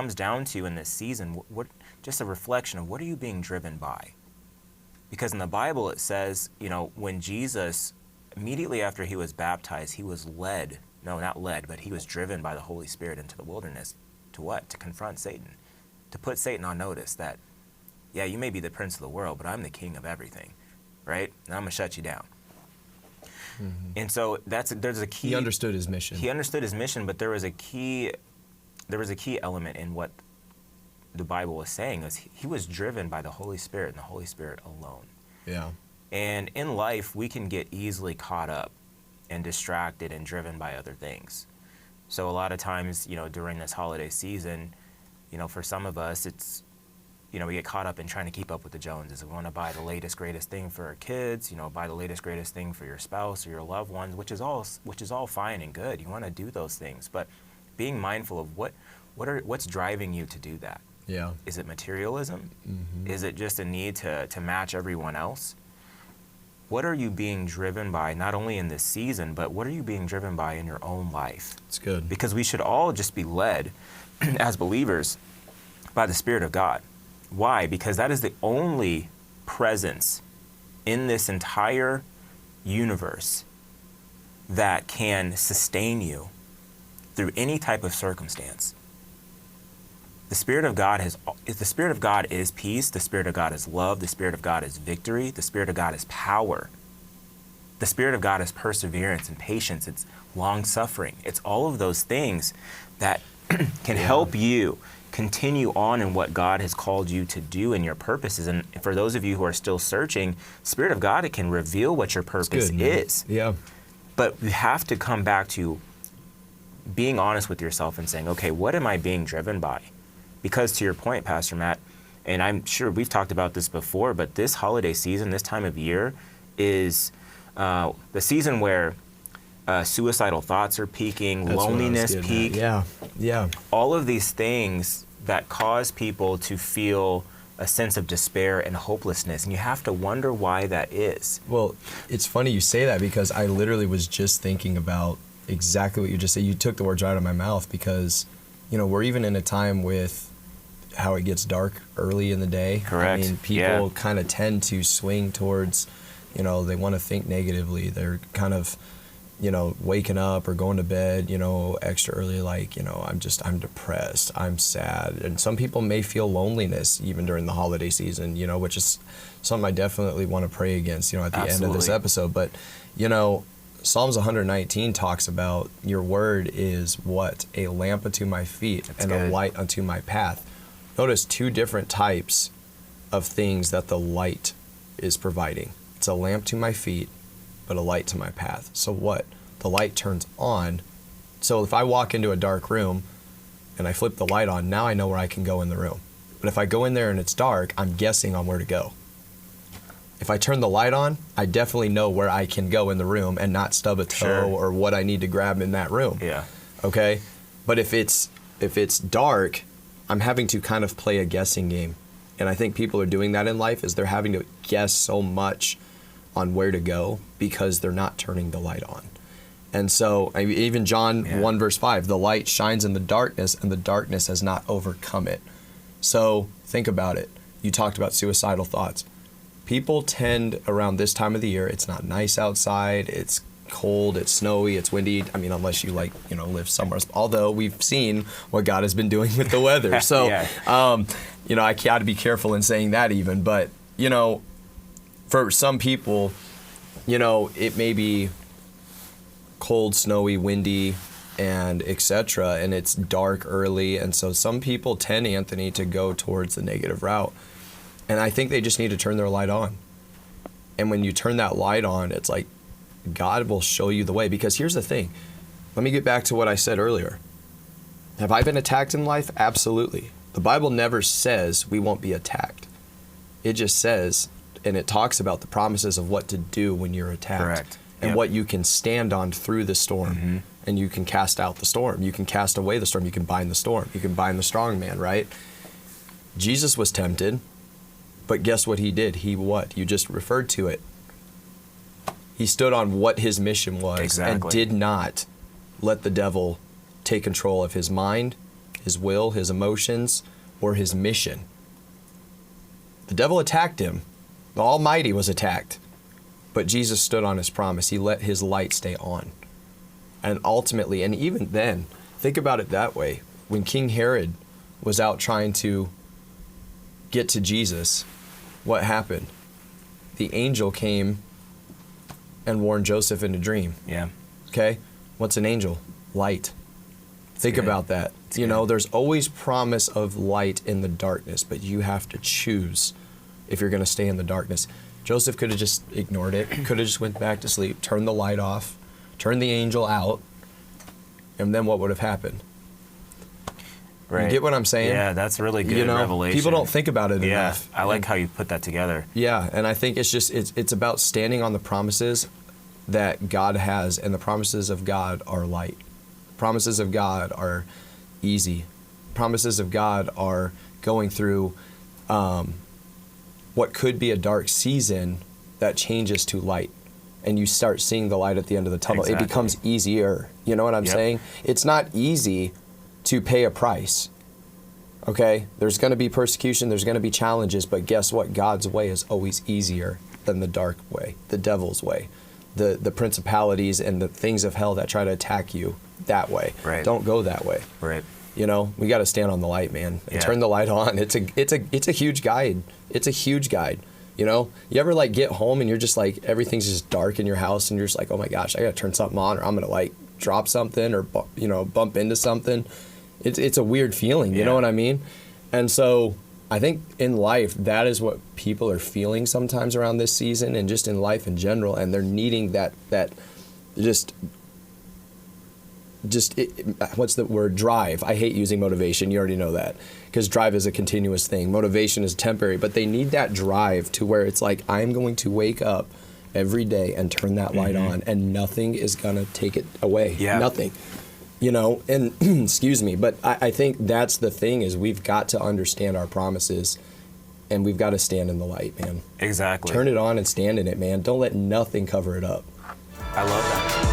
comes down to in this season, what just a reflection of what are you being driven by? Because in the Bible it says, when Jesus, immediately after he was baptized, he was led, no, not led, but he was driven by the Holy Spirit into the wilderness. To what? To confront Satan. To put Satan on notice that, yeah, you may be the prince of the world, but I'm the king of everything, right? And I'm going to shut you down. Mm-hmm. And so there's a key. He understood his mission. He understood his mission, but there was a key element in what the Bible was saying. Is he was driven by the Holy Spirit and the Holy Spirit alone. Yeah. And in life, we can get easily caught up and distracted and driven by other things. So a lot of times, during this holiday season, for some of us, it's, we get caught up in trying to keep up with the Joneses. We want to buy the latest, greatest thing for our kids, buy the latest, greatest thing for your spouse or your loved ones, which is all fine and good. You want to do those things, but being mindful of what's driving you to do that. Yeah. Is it materialism? Mm-hmm. Is it just a need to match everyone else? What are you being driven by, not only in this season, but what are you being driven by in your own life? It's good. Because we should all just be led as believers by the Spirit of God. Why? Because that is the only presence in this entire universe that can sustain you through any type of circumstance. The Spirit of God is peace, the Spirit of God is love, the Spirit of God is victory, the Spirit of God is power. The Spirit of God is perseverance and patience, it's long-suffering. It's all of those things that can help you continue on in what God has called you to do in your purposes. And for those of you who are still searching, Spirit of God, it can reveal what your purpose is. Yeah. But you have to come back to being honest with yourself and saying, okay, what am I being driven by? Because to your point, Pastor Matt, and I'm sure we've talked about this before, but this holiday season, this time of year, is the season where suicidal thoughts are peaking, loneliness peak. Yeah. All of these things that cause people to feel a sense of despair and hopelessness, and you have to wonder why that is. Well, it's funny you say that because I literally was just thinking about exactly what you just said. You took the words right out of my mouth because, we're even in a time with how it gets dark early in the day. Correct. I mean, people kind of tend to swing towards, they want to think negatively. They're kind of, waking up or going to bed, extra early, like, I'm depressed, I'm sad. And some people may feel loneliness even during the holiday season, which is something I definitely want to pray against, at the end of this episode. But, Psalms 119 talks about your word is what? A lamp unto my feet and a light unto my path. Notice two different types of things that the light is providing. It's a lamp to my feet, but a light to my path. So what? The light turns on. So if I walk into a dark room and I flip the light on, now I know where I can go in the room. But if I go in there and it's dark, I'm guessing on where to go. If I turn the light on, I definitely know where I can go in the room and not stub a toe or what I need to grab in that room. Yeah. Okay? But if it's dark, I'm having to kind of play a guessing game. And I think people are doing that in life is they're having to guess so much on where to go because they're not turning the light on. And so even John 1 verse 5, the light shines in the darkness and the darkness has not overcome it. So think about it. You talked about suicidal thoughts. People tend around this time of the year, it's not nice outside, it's cold, it's snowy, it's windy. I mean, unless you live somewhere else. Although we've seen what God has been doing with the weather. So, I got to be careful in saying that even. But, for some people, it may be cold, snowy, windy, and etc. And it's dark early. And so some people tend, Anthony, to go towards the negative route. And I think they just need to turn their light on. And when you turn that light on, it's like God will show you the way. Because here's the thing. Let me get back to what I said earlier. Have I been attacked in life? Absolutely. The Bible never says we won't be attacked. It just says, and it talks about the promises of what to do when you're attacked. Correct. And what you can stand on through the storm. Mm-hmm. And you can cast out the storm. You can cast away the storm. You can bind the storm. You can bind the strong man, right? Jesus was tempted. But guess what he did? He what? You just referred to it. He stood on what his mission was and did not let the devil take control of his mind his will, his emotions, or his mission. The devil attacked him. The Almighty was attacked. But Jesus stood on his promise. He let his light stay on. And ultimately, and even then, think about it that way. When King Herod was out trying to get to Jesus, what happened? The angel came and warned Joseph in a dream. Yeah. Okay? What's an angel? Light. Think good. about that. It's you good. know, there's always promise of light in the darkness, but you have to choose if you're going to stay in the darkness. Joseph could have just ignored it, could have just went back to sleep, turned the light off, turned the angel out, and then what would have happened? Right. You get what I'm saying? Yeah, that's really good You know, revelation. people don't think about it Yeah, enough. I like how you put that together. Yeah, and I think it's about standing on the promises that God has, and the promises of God are light. Promises of God are easy. Promises of God are going through what could be a dark season that changes to light, and you start seeing the light at the end of the tunnel. Exactly. It becomes easier. You know what I'm Yep. saying? It's not easy to pay a price. Okay? There's going to be persecution, there's going to be challenges, but guess what? God's way is always easier than the dark way, the devil's way, the principalities and the things of hell that try to attack you that way. Right. Don't go that way. Right. You know, we got to stand on the light, man, and Yeah. turn the light on. It's a huge guide. It's a huge guide. You know, you ever like get home and you're just like, everything's just dark in your house and you're just like, oh my gosh, I got to turn something on or I'm going to like drop something or, bump into something. It's a weird feeling. You know what I mean? And so I think in life, that is what people are feeling sometimes around this season and just in life in general. And they're needing that what's the word? Drive. I hate using motivation. You already know that, because drive is a continuous thing. Motivation is temporary, but they need that drive to where it's like, I'm going to wake up every day and turn that light on, and nothing is going to take it away. Yeah. Nothing. You know, and excuse me, but I think that's the thing, is we've got to understand our promises and we've got to stand in the light, man. Exactly. Turn it on and stand in it, man. Don't let nothing cover it up. I love that.